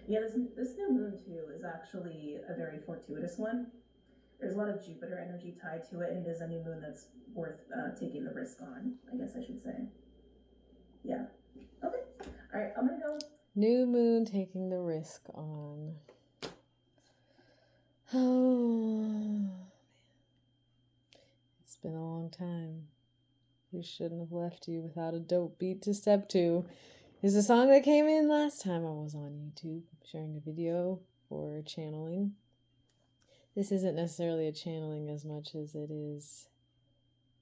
Yeah, this new moon too is actually a very fortuitous one. There's a lot of Jupiter energy tied to it, and it is a new moon that's worth taking the risk on, I guess I should say. Yeah. Okay. All right, I'm gonna go. New moon taking the risk on. Oh, it's been a long time. We shouldn't have left you without a dope beat to step to. Is a song that came in last time I was on YouTube sharing a video for channeling. This isn't necessarily a channeling as much as it is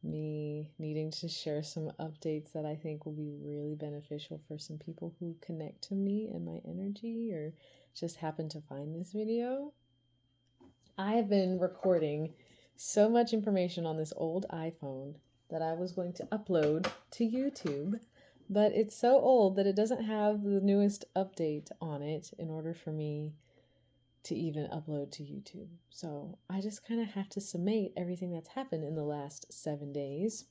me needing to share some updates that I think will be really beneficial for some people who connect to me and my energy or just happen to find this video. I've been recording so much information on this old iPhone that I was going to upload to YouTube, but it's so old that it doesn't have the newest update on it in order for me to even upload to YouTube. So I just kind of have to summate everything that's happened in the last 7 days.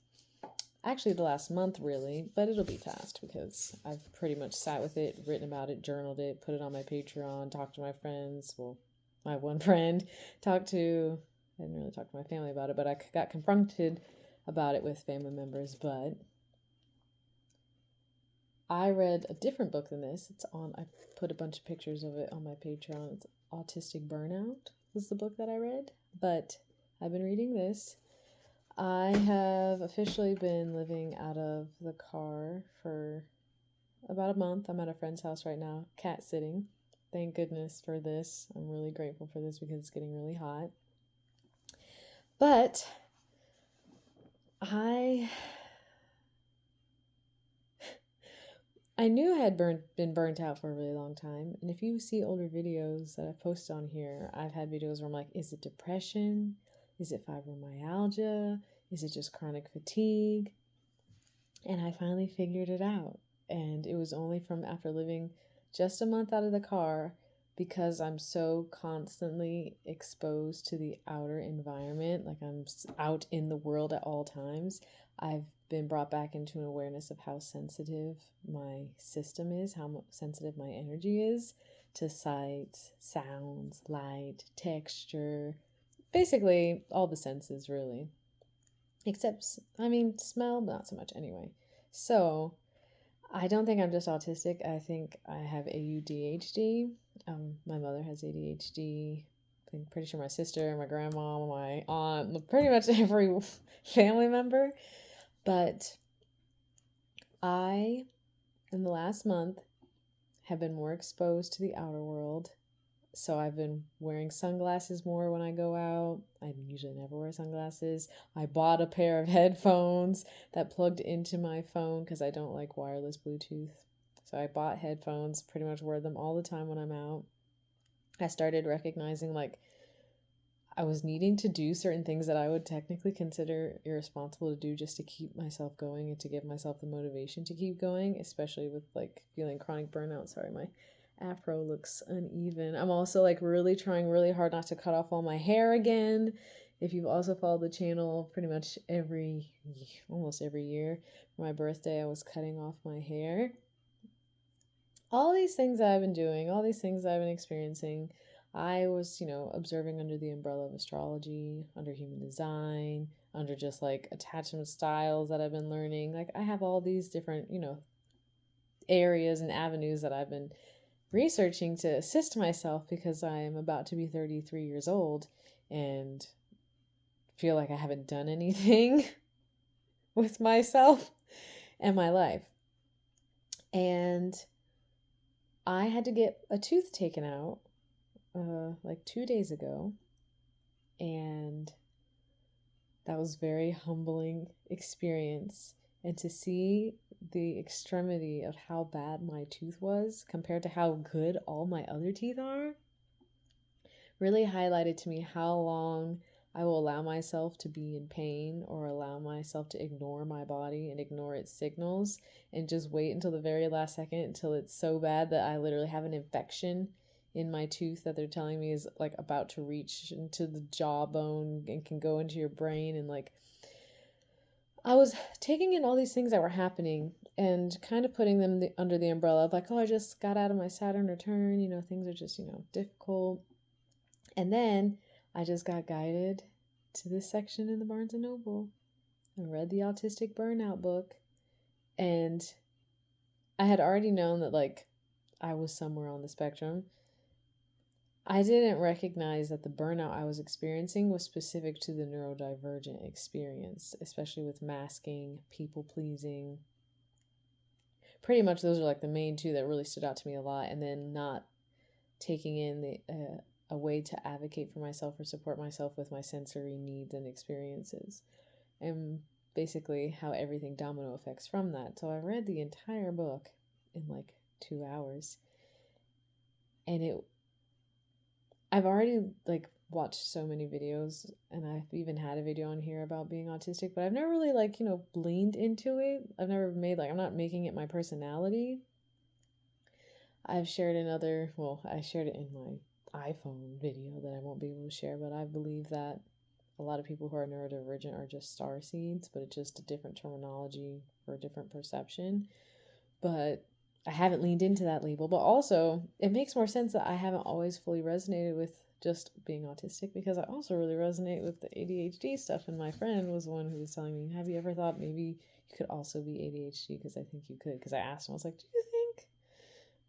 Actually, the last month, really, but it'll be fast because I've pretty much sat with it, written about it, journaled it, put it on my Patreon, talked to my friends. Well, my one friend, I didn't really talk to my family about it, but I got confronted about it with family members. But I read a different book than this. I put a bunch of pictures of it on my Patreon. It's Autistic Burnout was the book that I read, but I've been reading this. I have officially been living out of the car for about a month. I'm at a friend's house right now, cat sitting. Thank goodness for this. I'm really grateful for this because it's getting really hot. But I knew I had been burnt out for a really long time. And if you see older videos that I've posted on here, I've had videos where I'm like, is it depression? Is it fibromyalgia? Is it just chronic fatigue? And I finally figured it out. And it was only from after living just a month out of the car, because I'm so constantly exposed to the outer environment, like I'm out in the world at all times. I've been brought back into an awareness of how sensitive my system is, how sensitive my energy is to sights, sounds, light, texture, basically all the senses, really. Except, smell, not so much anyway. So, I don't think I'm just autistic. I think I have AUDHD. My mother has ADHD. I'm pretty sure my sister, my grandma, my aunt, pretty much every family member. But I, in the last month, have been more exposed to the outer world. So I've been wearing sunglasses more when I go out. I usually never wear sunglasses. I bought a pair of headphones that plugged into my phone because I don't like wireless Bluetooth. So I bought headphones, pretty much wear them all the time when I'm out. I started recognizing I was needing to do certain things that I would technically consider irresponsible to do just to keep myself going and to give myself the motivation to keep going, especially with feeling chronic burnout. Sorry, my afro looks uneven. I'm also really trying really hard not to cut off all my hair again. If you've also followed the channel, pretty much almost every year for my birthday, I was cutting off my hair. All these things I've been doing, all these things I've been experiencing, I was, observing under the umbrella of astrology, under human design, under just attachment styles that I've been learning. I have all these different, areas and avenues that I've been researching to assist myself because I am about to be 33 years old and feel like I haven't done anything with myself and my life. And I had to get a tooth taken out 2 days ago, and that was a very humbling experience. And to see the extremity of how bad my tooth was compared to how good all my other teeth are really highlighted to me how long I will allow myself to be in pain or allow myself to ignore my body and ignore its signals and just wait until the very last second until it's so bad that I literally have an infection in my tooth that they're telling me is about to reach into the jawbone and can go into your brain. And I was taking in all these things that were happening, and kind of putting them under the umbrella of like, oh, I just got out of my Saturn return, things are just, difficult. And then I just got guided to this section in the Barnes & Noble. I read the Autistic Burnout book, and I had already known that like I was somewhere on the spectrum. I didn't recognize that the burnout I was experiencing was specific to the neurodivergent experience, especially with masking, people pleasing. Pretty much those are like the main two that really stood out to me a lot, and then not taking in a way to advocate for myself or support myself with my sensory needs and experiences, and basically how everything domino effects from that. So I read the entire book in like 2 hours, and I've already like watched so many videos, and I've even had a video on here about being autistic, but I've never really like, leaned into it. I've never made I'm not making it my personality. I've shared I shared it in my iPhone video that I won't be able to share, but I believe that a lot of people who are neurodivergent are just star seeds, but it's just a different terminology for a different perception. But I haven't leaned into that label, but also it makes more sense that I haven't always fully resonated with just being autistic, because I also really resonate with the ADHD stuff. And my friend was the one who was telling me, have you ever thought maybe you could also be ADHD? Because I think you could. Because I asked him, I was like, do you think?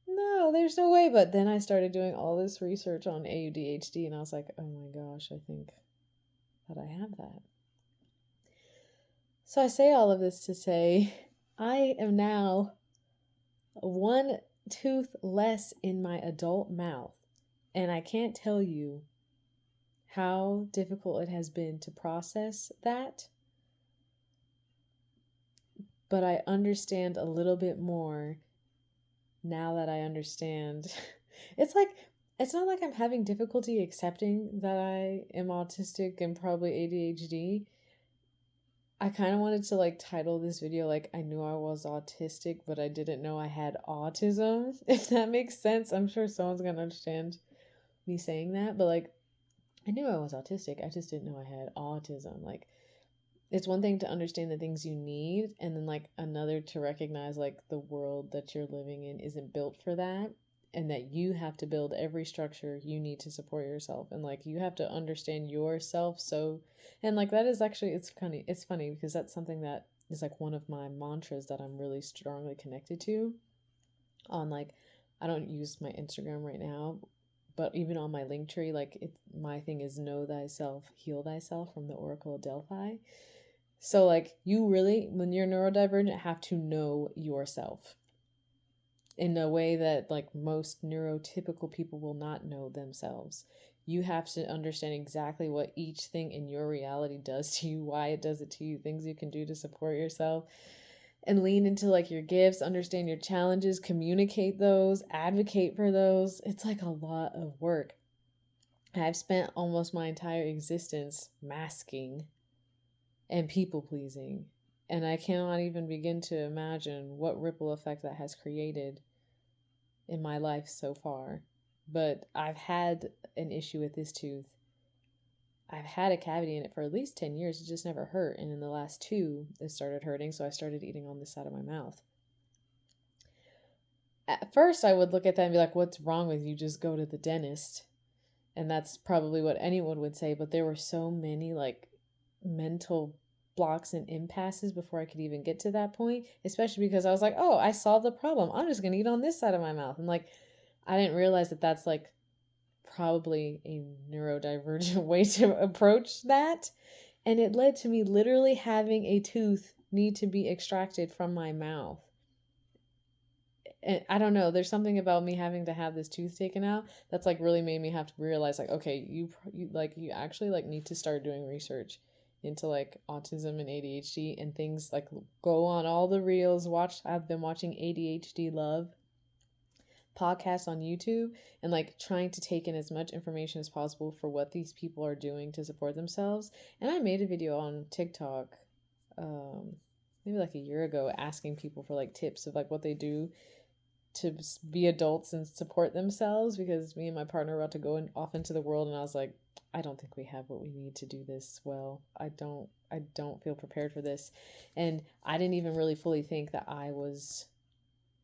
No, there's no way. But then I started doing all this research on AuDHD, and I was like, oh my gosh, I think that I have that. So I say all of this to say I am now one tooth less in my adult mouth, and I can't tell you how difficult it has been to process that, but I understand a little bit more now that I understand. It's not like I'm having difficulty accepting that I am autistic and probably ADHD. I kind of wanted to like title this video like I knew I was autistic, but I didn't know I had autism, if that makes sense. I'm sure someone's gonna understand me saying that, but like I knew I was autistic, I just didn't know I had autism. Like, it's one thing to understand the things you need, and then like another to recognize like the world that you're living in isn't built for that, and that you have to build every structure you need to support yourself, and like you have to understand yourself. So, and like that is actually, it's funny because that's something that is like one of my mantras that I'm really strongly connected to on like, I don't use my Instagram right now, but even on my link tree, like my thing is know thyself, heal thyself, from the Oracle of Delphi. So like you really, when you're neurodivergent, have to know yourself in a way that like most neurotypical people will not know themselves. You have to understand exactly what each thing in your reality does to you, why it does it to you, things you can do to support yourself, and lean into like your gifts, understand your challenges, communicate those, advocate for those. It's like a lot of work. I've spent almost my entire existence masking and people pleasing, and I cannot even begin to imagine what ripple effect that has created in my life so far. But I've had an issue with this tooth. I've had a cavity in it for at least 10 years. It just never hurt. And in the last 2, it started hurting. So I started eating on this side of my mouth. At first, I would look at that and be like, what's wrong with you? Just go to the dentist. And that's probably what anyone would say. But there were so many like mental blocks and impasses before I could even get to that point, especially because I was like, oh, I solved the problem. I'm just going to eat on this side of my mouth. And like, I didn't realize that that's like probably a neurodivergent way to approach that. And it led to me literally having a tooth need to be extracted from my mouth. And I don't know, there's something about me having to have this tooth taken out that's like really made me have to realize like, okay, you actually like need to start doing research into like autism and ADHD and things. Like go on all the reels, I've been watching ADHD Love podcasts on YouTube, and like trying to take in as much information as possible for what these people are doing to support themselves. And I made a video on TikTok maybe like a year ago asking people for like tips of like what they do to be adults and support themselves, because me and my partner were about to go off into the world, and I was like, I don't think we have what we need to do this well. I don't feel prepared for this. And I didn't even really fully think that I was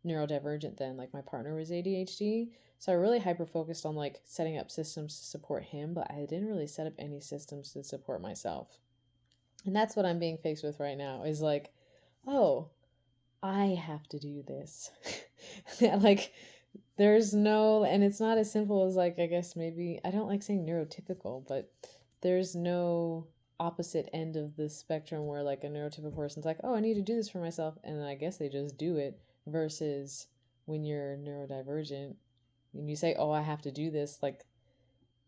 neurodivergent then. Like my partner was ADHD. So I really hyper focused on like setting up systems to support him, but I didn't really set up any systems to support myself. And that's what I'm being faced with right now is like, oh, I have to do this. Like, there's no, and it's not as simple as, like, I guess maybe, I don't like saying neurotypical, but there's no opposite end of the spectrum where, like, a neurotypical person's like, oh, I need to do this for myself. And then I guess they just do it versus when you're neurodivergent and you say, oh, I have to do this, like,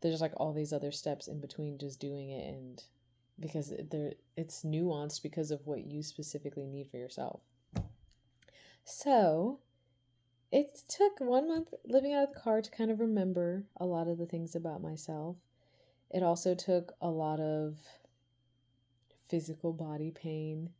there's like all these other steps in between just doing it, and because it's nuanced because of what you specifically need for yourself. So it took 1 month living out of the car to kind of remember a lot of the things about myself. It also took a lot of physical body pain.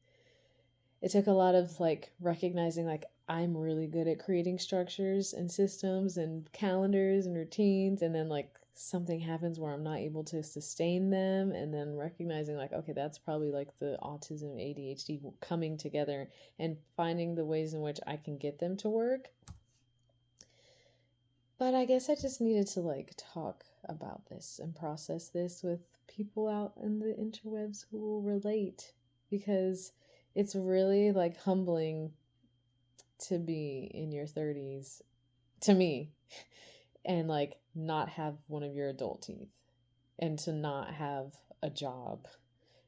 It took a lot of like recognizing like I'm really good at creating structures and systems and calendars and routines, and then like something happens where I'm not able to sustain them, and then recognizing like, okay, that's probably like the autism ADHD coming together and finding the ways in which I can get them to work. But I guess I just needed to like talk about this and process this with people out in the interwebs who will relate, because it's really like humbling to be in your 30s, to me, and like not have one of your adult teeth, and to not have a job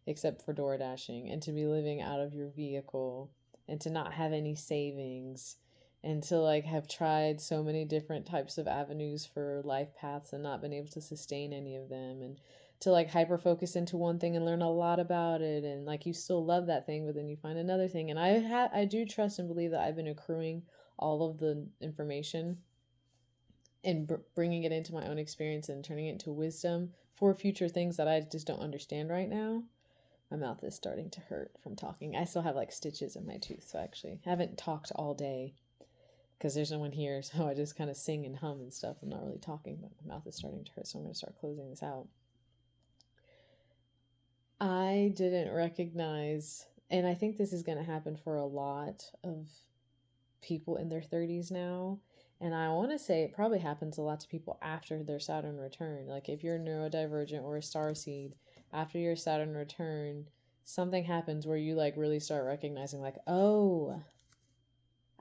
except for door dashing, and to be living out of your vehicle, and to not have any savings, and to like have tried so many different types of avenues for life paths and not been able to sustain any of them, and to like hyper focus into one thing and learn a lot about it, and like you still love that thing but then you find another thing. And I do trust and believe that I've been accruing all of the information and bringing it into my own experience and turning it into wisdom for future things that I just don't understand right now. My mouth is starting to hurt from talking. I still have like stitches in my tooth, so I actually haven't talked all day because there's no one here, so I just kind of sing and hum and stuff. I'm not really talking, but my mouth is starting to hurt, so I'm going to start closing this out. I didn't recognize, and I think this is going to happen for a lot of people in their 30s now, and I want to say it probably happens a lot to people after their Saturn return. Like if you're neurodivergent or a starseed, after your Saturn return, something happens where you like really start recognizing like, oh,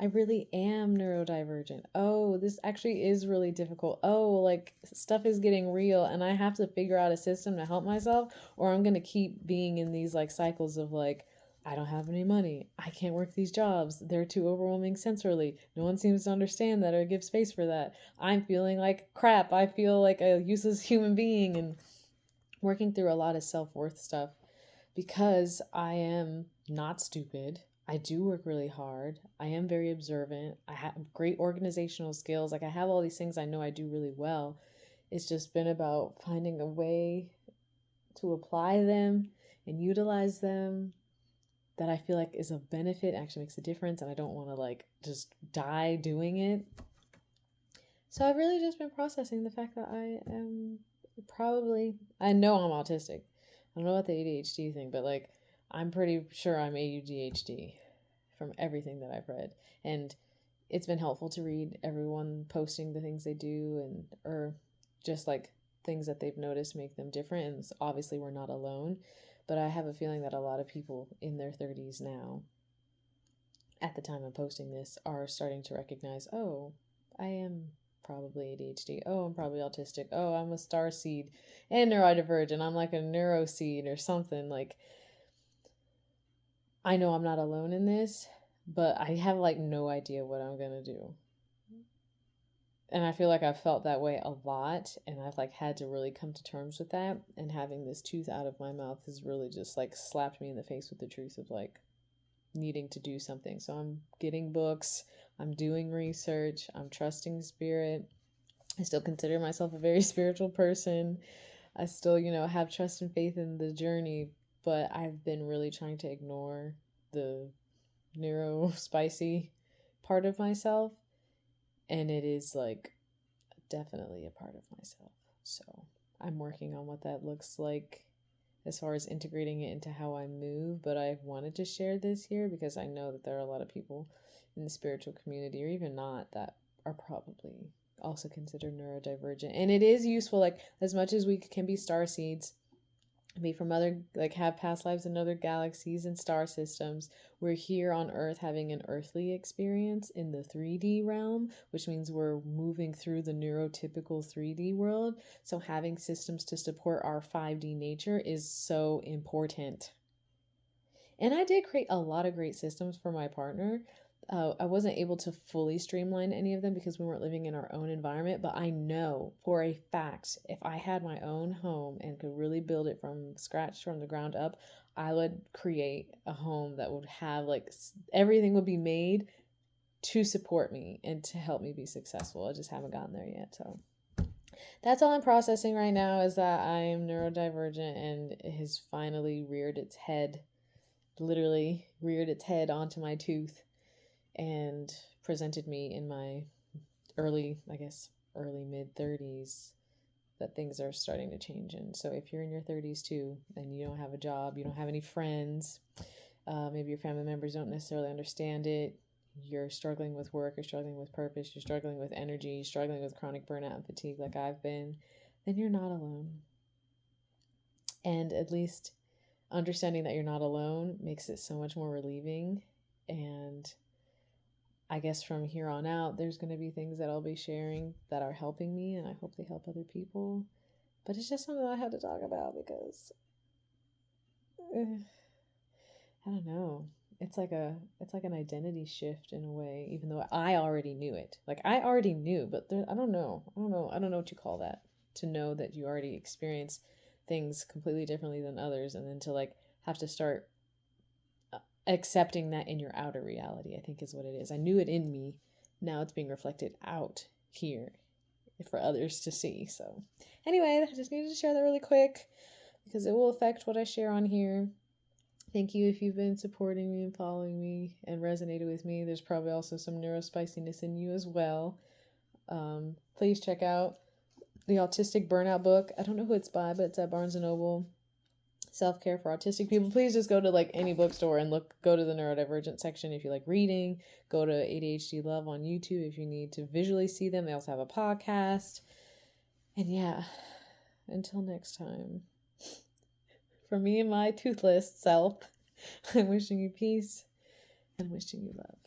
I really am neurodivergent. Oh, this actually is really difficult. Oh, like stuff is getting real and I have to figure out a system to help myself, or I'm going to keep being in these like cycles of like, I don't have any money. I can't work these jobs. They're too overwhelming sensorily. No one seems to understand that or give space for that. I'm feeling like crap. I feel like a useless human being, and working through a lot of self-worth stuff because I am not stupid. I do work really hard. I am very observant. I have great organizational skills. Like I have all these things I know I do really well. It's just been about finding a way to apply them and utilize them that I feel like is of benefit, actually makes a difference, and I don't want to like just die doing it. So I've really just been processing the fact that I am probably, I know I'm autistic. I don't know about the ADHD thing, but like I'm pretty sure I'm AUDHD from everything that I've read. And it's been helpful to read everyone posting the things they do, and or just like things that they've noticed make them different. And obviously we're not alone, but I have a feeling that a lot of people in their 30s now, at the time I'm posting this, are starting to recognize, oh, I am probably ADHD. Oh, I'm probably autistic. Oh, I'm a star seed and neurodivergent. I'm like a neuro seed or something. Like, I know I'm not alone in this, but I have like no idea what I'm going to do. And I feel like I've felt that way a lot, and I've like had to really come to terms with that. And having this tooth out of my mouth has really just like slapped me in the face with the truth of like needing to do something. So I'm getting books, I'm doing research, I'm trusting spirit. I still consider myself a very spiritual person. I still, have trust and faith in the journey, but I've been really trying to ignore the neuro spicy part of myself, and it is like definitely a part of myself. So I'm working on what that looks like as far as integrating it into how I move. But I wanted to share this here because I know that there are a lot of people in the spiritual community, or even not, that are probably also considered neurodivergent. And it is useful, like, as much as we can be starseeds, be from other, like, have past lives in other galaxies and star systems, we're here on Earth having an earthly experience in the 3D realm, which means we're moving through the neurotypical 3D world. So having systems to support our 5D nature is so important. And I did create a lot of great systems for my partner. I wasn't able to fully streamline any of them because we weren't living in our own environment, but I know for a fact if I had my own home and could really build it from scratch, from the ground up, I would create a home that would have, like, everything would be made to support me and to help me be successful. I just haven't gotten there yet. So that's all I'm processing right now, is that I am neurodivergent, and it has finally reared its head, literally reared its head onto my tooth and presented me in my early mid 30s that things are starting to change. And so if you're in your 30s too and you don't have a job, you don't have any friends, maybe your family members don't necessarily understand it, you're struggling with work, you're struggling with purpose, you're struggling with energy, you're struggling with chronic burnout and fatigue like I've been, then you're not alone. And at least understanding that you're not alone makes it so much more relieving. And I guess from here on out, there's going to be things that I'll be sharing that are helping me, and I hope they help other people. But it's just something I had to talk about because I don't know. It's like an identity shift in a way, even though I already knew it. Like, I already knew, but I don't know what you call that. To know that you already experience things completely differently than others, and then to, like, have to start accepting that in your outer reality, I think is what it is. I knew it in me. Now it's being reflected out here for others to see. So anyway, I just needed to share that really quick because it will affect what I share on here. Thank you if you've been supporting me and following me and resonated with me. There's probably also some neurospiciness in you as well. Please check out the Autistic Burnout book. I don't know who it's by, but it's at Barnes & Noble. Self-care for autistic people. Please just go to, like, any bookstore and go to the neurodivergent section if you like reading. Go to ADHD Love on YouTube if you need to visually see them. They also have a podcast. And yeah, until next time, for me and my toothless self, I'm wishing you peace and wishing you love.